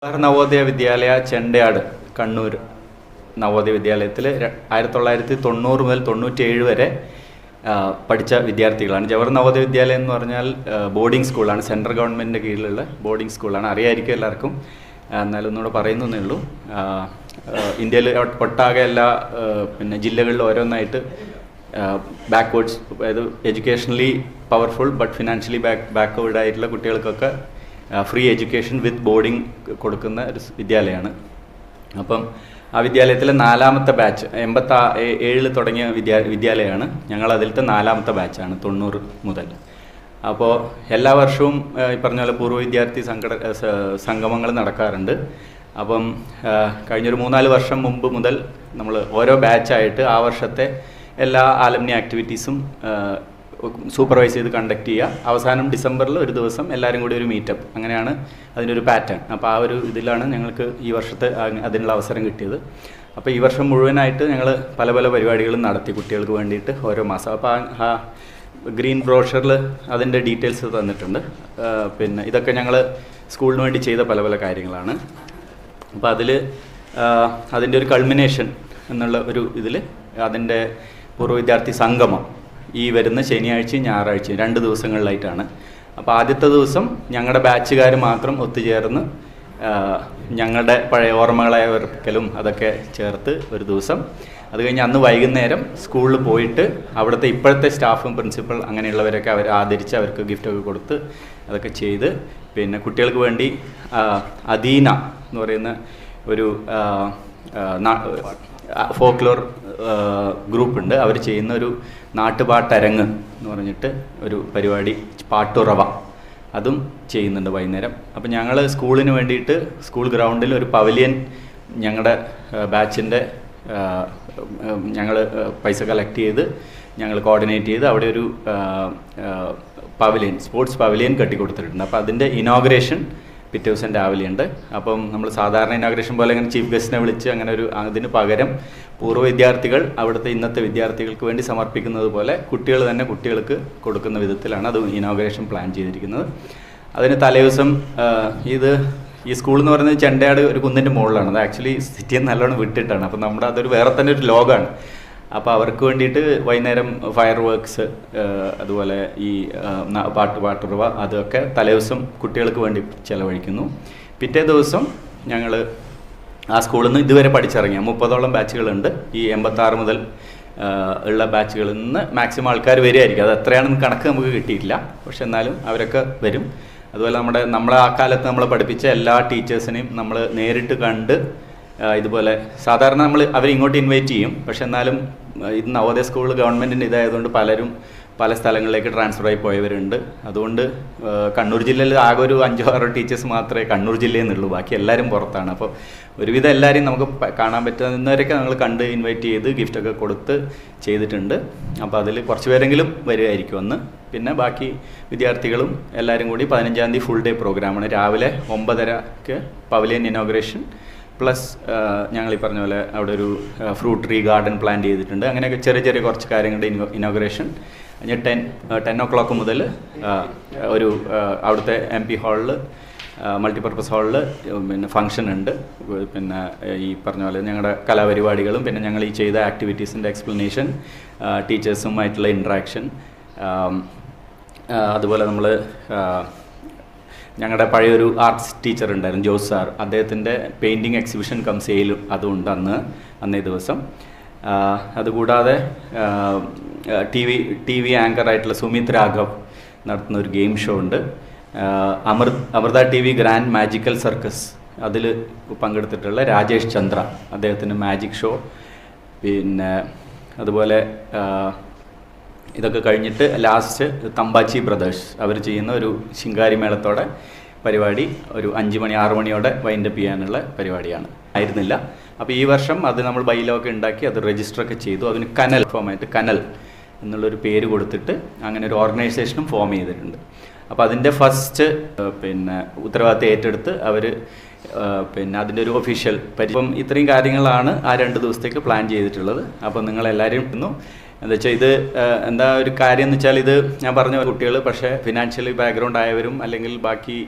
നവോദയ വിദ്യാലയ ചെണ്ടയാട് കണ്ണൂർ നവോദയ വിദ്യാലയത്തിൽ 1990 മുതൽ 97 വരെ പഠിച്ച വിദ്യാർത്ഥികളാണ്. ജവഹർ നവോദയ വിദ്യാലയം എന്ന് പറഞ്ഞാൽ ബോർഡിംഗ് സ്കൂളാണ്, സെൻട്രൽ ഗവൺമെൻറ്റിൻ്റെ കീഴിലുള്ള ബോർഡിംഗ് സ്കൂളാണ്. അറിയായിരിക്കും എല്ലാവർക്കും, എന്നാലും ഒന്നുകൂടെ പറയുന്നേ ഉള്ളൂ. ഇന്ത്യയിൽ ഒട്ടാകെ എല്ലാ ജില്ലകളിൽ ഓരോന്നായിട്ട് ബാക്ക്വേർഡ്സ്, അതായത് educationally powerful but financially backward ആയിട്ടുള്ള കുട്ടികൾക്കൊക്കെ ഫ്രീ എഡ്യൂക്കേഷൻ വിത്ത് ബോർഡിംഗ് കൊടുക്കുന്ന ഒരു വിദ്യാലയമാണ്. അപ്പം ആ വിദ്യാലയത്തിലെ 4ാമത്തെ ബാച്ച് 87 തുടങ്ങിയ വിദ്യാലയമാണ്. ഞങ്ങൾ അതിലത്തെ 4ാമത്തെ ബാച്ചാണ് 90 മുതൽ. അപ്പോൾ എല്ലാ വർഷവും ഈ പറഞ്ഞ പോലെ പൂർവ്വ വിദ്യാർത്ഥി സംഗമങ്ങൾ നടക്കാറുണ്ട്. അപ്പം കഴിഞ്ഞൊരു 3-4 വർഷം മുമ്പ് മുതൽ നമ്മൾ ഓരോ ബാച്ചായിട്ട് ആ വർഷത്തെ എല്ലാ ആലംനി ആക്ടിവിറ്റീസും സൂപ്പർവൈസ് ചെയ്ത് കണ്ടക്ട് ചെയ്യുക. അവസാനം ഡിസംബറിൽ ഒരു ദിവസം എല്ലാവരും കൂടി ഒരു മീറ്റപ്പ്, അങ്ങനെയാണ് അതിനൊരു പാറ്റേൺ. അപ്പോൾ ആ ഒരു ഇതിലാണ് ഞങ്ങൾക്ക് ഈ വർഷത്തെ അതിനുള്ള അവസരം കിട്ടിയത്. അപ്പോൾ ഈ വർഷം മുഴുവനായിട്ട് ഞങ്ങൾ പല പല പരിപാടികളും നടത്തി കുട്ടികൾക്ക് വേണ്ടിയിട്ട് ഓരോ മാസം. അപ്പോൾ ആ ഗ്രീൻ ബ്രോഷറിൽ അതിൻ്റെ ഡീറ്റെയിൽസ് തന്നിട്ടുണ്ട്. ഇതൊക്കെ ഞങ്ങൾ സ്കൂളിന് വേണ്ടി ചെയ്ത പല പല കാര്യങ്ങളാണ്. അപ്പോൾ അതിൻ്റെ ഒരു കൾമിനേഷൻ എന്നുള്ള ഒരു ഇതിൽ അതിൻ്റെ പൂർവ്വ വിദ്യാർത്ഥി സംഗമം ഈ വരുന്ന ശനിയാഴ്ചയും ഞായറാഴ്ചയും 2 ദിവസങ്ങളിലായിട്ടാണ്. അപ്പോൾ ആദ്യത്തെ ദിവസം ഞങ്ങളുടെ ബാച്ചുകാർ മാത്രം ഒത്തുചേർന്ന് ഞങ്ങളുടെ പഴയ ഓർമ്മകളായ ഓർക്കലും അതൊക്കെ ചേർത്ത് ഒരു ദിവസം. അത് കഴിഞ്ഞ് അന്ന് വൈകുന്നേരം സ്കൂളിൽ പോയിട്ട് അവിടുത്തെ ഇപ്പോഴത്തെ സ്റ്റാഫും പ്രിൻസിപ്പൽ അങ്ങനെയുള്ളവരൊക്കെ അവർ ആദരിച്ച് അവർക്ക് ഗിഫ്റ്റൊക്കെ കൊടുത്ത് അതൊക്കെ ചെയ്ത്, പിന്നെ കുട്ടികൾക്ക് വേണ്ടി അദീന എന്ന് പറയുന്ന ഒരു ഫോക്ലോർ ഗ്രൂപ്പുണ്ട്. അവർ ചെയ്യുന്ന ഒരു നാട്ടുപാട്ടരങ്ങ് എന്ന് പറഞ്ഞിട്ട് ഒരു പരിപാടി, പാട്ടുറവ, അതും ചെയ്യുന്നുണ്ട് വൈകുന്നേരം. അപ്പോൾ ഞങ്ങൾ സ്കൂളിന് വേണ്ടിയിട്ട് സ്കൂൾ ഗ്രൗണ്ടിൽ ഒരു പവലിയൻ ഞങ്ങളുടെ ബാച്ചിൻ്റെ ഞങ്ങൾ പൈസ കളക്ട് ചെയ്ത് ഞങ്ങൾ കോർഡിനേറ്റ് ചെയ്ത് അവിടെ ഒരു പവലിയൻ, സ്പോർട്സ് പവലിയൻ കെട്ടിക്കൊടുത്തിട്ടുണ്ട്. അപ്പോൾ അതിൻ്റെ ഇനോഗ്രേഷൻ പിറ്റേ ദിവസം രാവിലെ ഉണ്ട്. അപ്പം നമ്മൾ സാധാരണ ഇനോഗ്രേഷൻ പോലെ അങ്ങനെ ചീഫ് ഗസ്റ്റിനെ വിളിച്ച് അങ്ങനെ അതിന് പകരം പൂർവ്വ വിദ്യാർത്ഥികൾ അവിടുത്തെ ഇന്നത്തെ വിദ്യാർത്ഥികൾക്ക് വേണ്ടി സമർപ്പിക്കുന്നത് പോലെ കുട്ടികൾ തന്നെ കുട്ടികൾക്ക് കൊടുക്കുന്ന വിധത്തിലാണ് അത് ഇനോഗ്രേഷൻ പ്ലാൻ ചെയ്തിരിക്കുന്നത്. അതിന് തലേദിവസം ഈ സ്കൂൾ എന്ന് പറയുന്നത് ചെണ്ടയാട് ഒരു കുന്നിൻ്റെ മുകളിലാണ്. അത് ആക്ച്വലി സിറ്റിയിൽ നല്ലോണം വിട്ടിട്ടാണ്. അപ്പോൾ നമ്മുടെ അതൊരു വേറെ തന്നെ ഒരു ലോകമാണ്. അപ്പോൾ അവർക്ക് വേണ്ടിയിട്ട് വൈകുന്നേരം ഫയർ വർക്ക്സ്, അതുപോലെ ഈ പാട്ടുറവ, അതൊക്കെ തലേദിവസം കുട്ടികൾക്ക് വേണ്ടി ചിലവഴിക്കുന്നു. പിറ്റേ ദിവസം ഞങ്ങൾ ആ സ്കൂളിൽ നിന്ന് ഇതുവരെ പഠിച്ചിറങ്ങിയ 30ഓളം ബാച്ചുകളുണ്ട്. ഈ 86 മുതൽ ഉള്ള ബാച്ചുകളിൽ നിന്ന് മാക്സിമം ആൾക്കാർ വരികയായിരിക്കും. അത് എത്രയാണെന്ന് കണക്ക് നമുക്ക് കിട്ടിയിട്ടില്ല, പക്ഷെ എന്നാലും അവരൊക്കെ വരും. അതുപോലെ നമ്മളെ ആ കാലത്ത് നമ്മളെ പഠിപ്പിച്ച എല്ലാ ടീച്ചേഴ്സിനെയും നമ്മൾ നേരിട്ട് കണ്ട്, ഇതുപോലെ സാധാരണ അവരിങ്ങോട്ട് ഇൻവൈറ്റ് ചെയ്യും, പക്ഷെ എന്നാലും ഇത് നവോദയ സ്കൂൾ ഗവൺമെൻറ്റിൻ്റെ ഇതായതുകൊണ്ട് പലരും പല സ്ഥലങ്ങളിലേക്ക് ട്രാൻസ്ഫർ ആയി പോയവരുണ്ട്. അതുകൊണ്ട് കണ്ണൂർ ജില്ലയിൽ ആകെ ഒരു 5-6 ടീച്ചേഴ്സ് മാത്രമേ കണ്ണൂർ ജില്ലയിൽ നിന്നുള്ളൂ, ബാക്കി എല്ലാവരും പുറത്താണ്. അപ്പോൾ ഒരുവിധം എല്ലാവരെയും നമുക്ക് കാണാൻ പറ്റുന്നവരൊക്കെ ഞങ്ങൾ കണ്ട് ഇൻവൈറ്റ് ചെയ്ത് ഗിഫ്റ്റൊക്കെ കൊടുത്ത് ചെയ്തിട്ടുണ്ട്. അപ്പോൾ അതിൽ കുറച്ച് പേരെങ്കിലും വരികയായിരിക്കും അന്ന്. പിന്നെ ബാക്കി വിദ്യാർത്ഥികളും എല്ലാവരും കൂടി 15-ാം തീയതി ഫുൾ ഡേ പ്രോഗ്രാമാണ്. രാവിലെ 9:30-ക്ക് പവലിയൻ ഇനോഗ്രേഷൻ പ്ലസ് ഞങ്ങൾ ഈ പറഞ്ഞ പോലെ അവിടെ ഒരു ഫ്രൂട്ട് ട്രീ ഗാർഡൻ പ്ലാൻ ചെയ്തിട്ടുണ്ട്. അങ്ങനെയൊക്കെ ചെറിയ ചെറിയ കുറച്ച് കാര്യങ്ങളുടെ ഇനോഗ്രേഷൻ. 10 o'clock മുതൽ ഒരു അവിടുത്തെ MP ഹാളിൽ, മൾട്ടിപർപ്പസ് ഹാളിൽ ഫംഗ്ഷൻ ഉണ്ട്. പിന്നെ ഈ പറഞ്ഞ പോലെ ഞങ്ങളുടെ കലാപരിപാടികളും പിന്നെ ഞങ്ങൾ ഈ ചെയ്ത ആക്ടിവിറ്റീസിൻ്റെ എക്സ്പ്ലനേഷൻ, ടീച്ചേഴ്സുമായിട്ടുള്ള ഇൻട്രാക്ഷൻ, അതുപോലെ നമ്മൾ ഞങ്ങളുടെ പഴയൊരു ആർട്സ് ടീച്ചർ ഉണ്ടായിരുന്നു, ജോസ് സാർ, അദ്ദേഹത്തിൻ്റെ പെയിൻറ്റിങ് എക്സിബിഷൻ കം സെയിലും അതുണ്ട് അന്നേ ദിവസം. അതുകൂടാതെ ടി വി ആങ്കറായിട്ടുള്ള സുമിത് രാഘവ് നടത്തുന്ന ഒരു ഗെയിം ഷോ ഉണ്ട്. Amrita TV grand magical circus, അതിൽ പങ്കെടുത്തിട്ടുള്ള രാജേഷ് ചന്ദ്ര, അദ്ദേഹത്തിൻ്റെ മാജിക് ഷോ. പിന്നെ അതുപോലെ ഇതൊക്കെ കഴിഞ്ഞിട്ട് ലാസ്റ്റ് തമ്പാച്ചി ബ്രദേഴ്സ് അവർ ചെയ്യുന്ന ഒരു ശിങ്കാരി മേളത്തോടെ പരിപാടി ഒരു 5 മണി 6 മണിയോടെ വൈൻഡപ്പ് ചെയ്യാനുള്ള പരിപാടിയാണ് ആയിരുന്നില്ല. അപ്പോൾ ഈ വർഷം അത് നമ്മൾ ബൈലോക്കെ ഉണ്ടാക്കി അത് രജിസ്റ്ററൊക്കെ ചെയ്തു. അതിന് കനൽ ഫോമായിട്ട് കനൽ എന്നുള്ളൊരു പേര് കൊടുത്തിട്ട് അങ്ങനെ ഒരു ഓർഗനൈസേഷനും ഫോം ചെയ്തിട്ടുണ്ട്. അപ്പോൾ അതിൻ്റെ ഫസ്റ്റ് ഉത്തരവാദിത്തം ഏറ്റെടുത്ത് അവർ അതിൻ്റെ ഒരു ഒഫീഷ്യൽ ഇപ്പം ഇത്രയും കാര്യങ്ങളാണ് ആ 2 ദിവസത്തേക്ക് പ്ലാൻ ചെയ്തിട്ടുള്ളത്. അപ്പോൾ നിങ്ങളെല്ലാവരും എന്താ വെച്ചാൽ ഇത് എന്താ ഒരു കാര്യം എന്ന് വെച്ചാൽ, ഇത് ഞാൻ പറഞ്ഞ കുട്ടികൾ പക്ഷേ ഫിനാൻഷ്യലി ബാക്ക്ഗ്രൗണ്ട് ആയവരും അല്ലെങ്കിൽ ബാക്കി